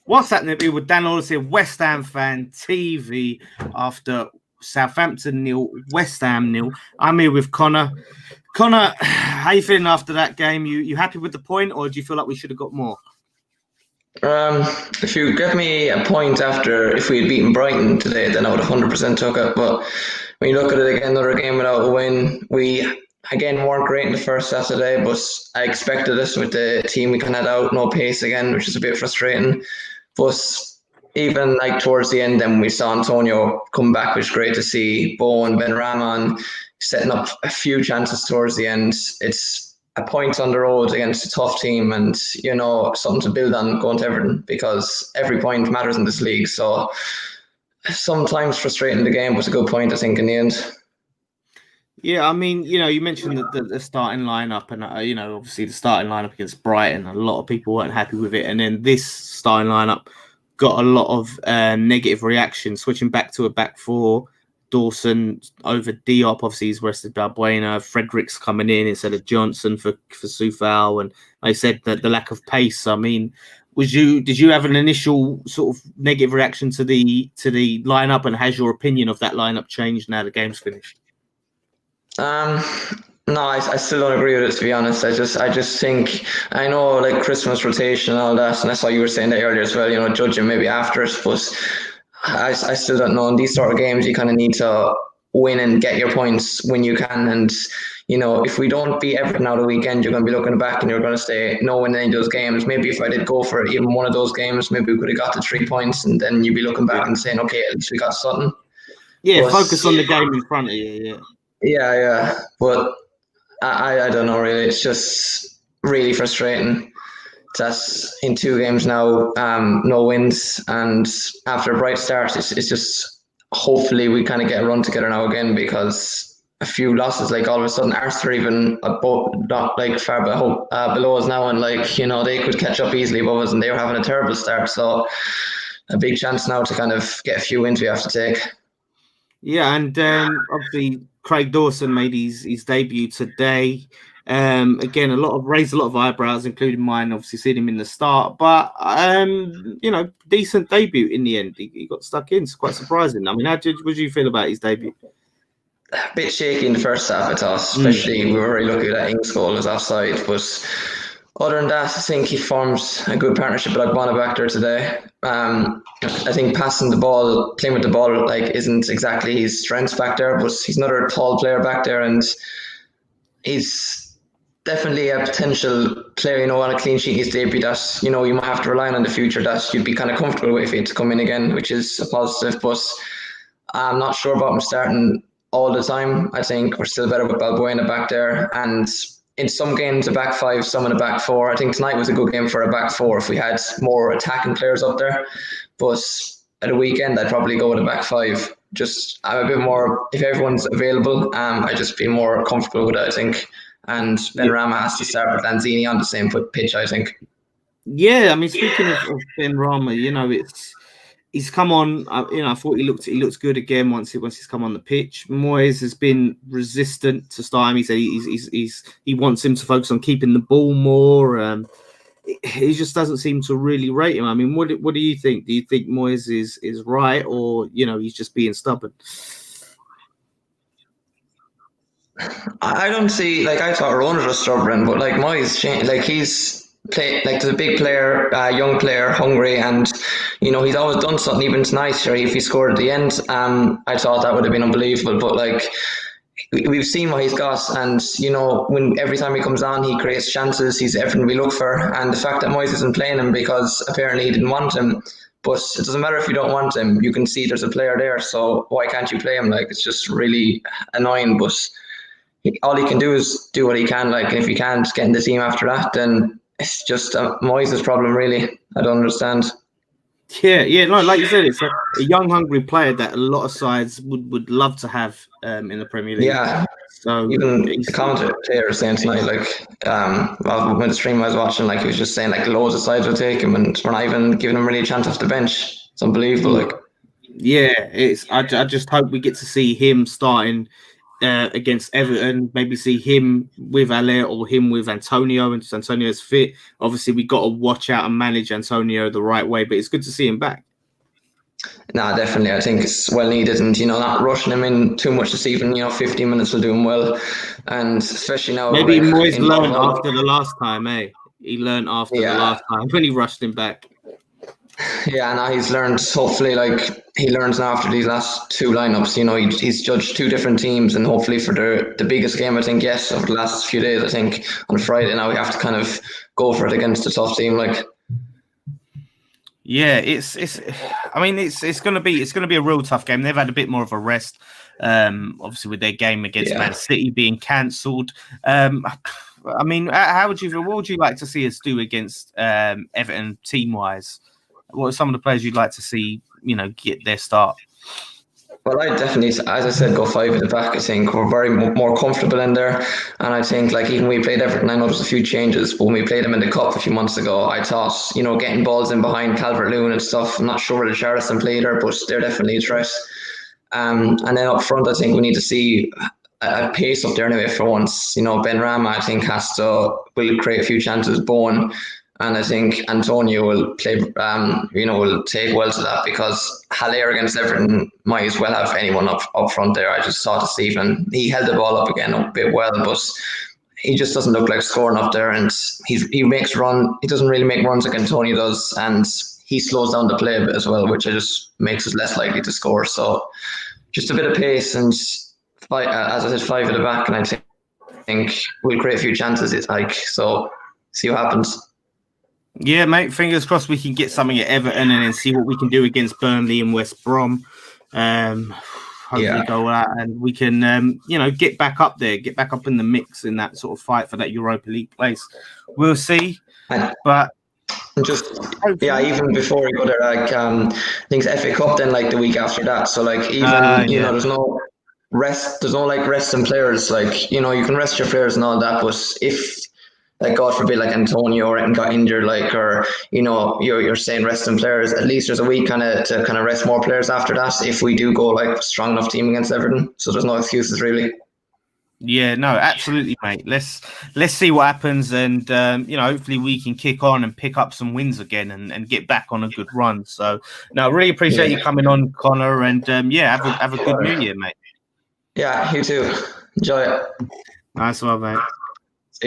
What's happening with Dan Lawless here, West Ham Fan TV, after Southampton 0, West Ham 0. I'm here with Conor. Conor, how you feeling after that game? You happy with the point, or do you feel like we should have got more? If you give me a point after if we had beaten Brighton today, then I would 100% took it. But when you look at it again, another game without a win, we again weren't great in the first Saturday, but I expected this with the team we kind of had out, no pace again, which is a bit frustrating. But even like towards the end, then we saw Antonio come back, which is great to see. Bowen, Benrahma setting up a few chances towards the end. It's a point on the road against a tough team, and something to build on going to Everton, because every point matters in this league. So sometimes frustrating the game, but a good point, I think, in the end. Yeah, I mean, you mentioned the starting lineup, and obviously the starting lineup against Brighton, a lot of people weren't happy with it, and then this starting lineup got a lot of negative reaction, switching back to a back four. Dawson over Diop, obviously he's rested Balbuena. Fredericks coming in instead of Johnson for Soufal, and they said that the lack of pace. I mean, did you have an initial sort of negative reaction to the lineup, and has your opinion of that lineup changed now the game's finished? No, I still don't agree with it, to be honest. I just think, I know like Christmas rotation and all that, and I saw you were saying that earlier as well, judging maybe after it, but I still don't know. In these sort of games, you kind of need to win and get your points when you can. And, if we don't beat Everton out of the weekend, you're going to be looking back and you're going to say, no one in any of those games. Maybe if I did go for even one of those games, maybe we could have got the 3 points, and then you'd be looking back and saying, okay, at least we got something. Yeah, but focus on the game in front of you, Yeah. But I don't know, really. It's just really frustrating. That's in 2 games now, no wins, and after a bright start, it's just hopefully we kind of get a run together now again, because a few losses, like all of a sudden Arsenal are even not like far below us now, and they could catch up easily above us, and they were having a terrible start. So a big chance now to kind of get a few wins we have to take. Yeah, and obviously Craig Dawson made his debut today. Again, raised a lot of eyebrows, including mine, obviously seeing him in the start, but decent debut in the end. He got stuck in. It's quite surprising. I mean, what did you feel about his debut? A bit shaky in the first half, I thought, especially we were very lucky that Ings goal was offside, but other than that, I think he forms a good partnership with Agbana back there today. I think passing the ball, playing with the ball, isn't exactly his strengths back there, but he's another tall player back there, and he's definitely a potential player, on a clean sheet in his debut that, you might have to rely on in the future, that you'd be kind of comfortable with him to come in again, which is a positive. But I'm not sure about him starting all the time. I think we're still better with Balbuena back there, and in some games a back 5, some in a back 4. I think tonight was a good game for a back 4 if we had more attacking players up there, but at the weekend I'd probably go with a back 5. Just I'm a bit more, if everyone's available, I'd just be more comfortable with it, I think. And Benrahma has to start with Lanzini on the same pitch, I think. Yeah, I mean, speaking of Benrahma, he's come on. I thought he looks good again once he's come on the pitch. Moyes has been resistant to start him. He said he wants him to focus on keeping the ball more. He just doesn't seem to really rate him. I mean, what do you think? Do you think Moyes is right, or he's just being stubborn? I don't see, I thought Ronald was stubborn, but Moyes changed. He's played, there's a big player, young player, hungry, and he's always done something. Even tonight, sure, if he scored at the end, I thought that would have been unbelievable. But we've seen what he's got, and when every time he comes on, he creates chances. He's everything we look for, and the fact that Moyes isn't playing him because apparently he didn't want him. But it doesn't matter if you don't want him. You can see there's a player there, so why can't you play him? It's just really annoying. But all he can do is do what he can. And if he can't get in the team after that, then it's just Moyes' problem, really. I don't understand. Yeah, no, like you said, it's a young, hungry player that a lot of sides would love to have in the Premier League. Yeah. So even the commentator saying tonight, when the stream I was watching, he was just saying loads of sides will take him, and we're not even giving him really a chance off the bench. It's unbelievable. Yeah, I just hope we get to see him starting against Everton. Maybe see him with Haller or him with Antonio, and Antonio's fit. Obviously, we got to watch out and manage Antonio the right way, but it's good to see him back. No, definitely. I think it's well needed, and not rushing him in too much this evening. 15 minutes will do him well, and especially now. Maybe like Moyes learned after the last time, eh? He learned after the last time when he rushed him back. Yeah, now he's learned. Hopefully, he learns now after these last two lineups. He's judged two different teams, and hopefully for the biggest game, I think, yes, of the last few days, I think on Friday now we have to kind of go for it against a tough team like. Yeah, it's gonna be a real tough game. They've had a bit more of a rest, obviously with their game against Man City being cancelled. What would you like to see us do against Everton team wise? What are some of the players you'd like to see, get their start? Well, I definitely, as I said, go 5 at the back. I think we're very more comfortable in there. And I think, even we played Everton, I know there's a few changes, but when we played them in the Cup a few months ago, I thought, getting balls in behind Calvert-Lewin and stuff. I'm not sure where the Charleston played there, but they're definitely a threat. And then up front, I think we need to see a pace up there anyway for once. Ben Rama, I think, will create a few chances. Bowen. And I think Antonio will play, will take well to that, because Haller against Everton might as well have anyone up front there. I just saw this evening. He held the ball up again a bit well, but he just doesn't look like scoring up there. And he makes run. He doesn't really make runs like Antonio does, and he slows down the play a bit as well, which just makes us less likely to score. So just a bit of pace, and as I said, 5 at the back, and I think we'll create a few chances. So see what happens. Yeah, mate. Fingers crossed we can get something at Everton and then see what we can do against Burnley and West Brom. Hopefully go out and we can, get back up there, get back up in the mix in that sort of fight for that Europa League place. We'll see. But even before we go there, I think it's FA Cup then the week after that. So there's no rest. There's no resting players. You can rest your players and all that, but if God forbid, Antonio got injured, or you're saying resting players, at least there's a week to rest more players after that if we do go strong enough team against Everton. So there's no excuses really. Yeah, no, absolutely, mate. Let's see what happens, and hopefully we can kick on and pick up some wins again and get back on a good run. So, no, really appreciate you coming on, Conor, and have a good New Year, mate. Yeah, you too. Enjoy it. Nice one, mate.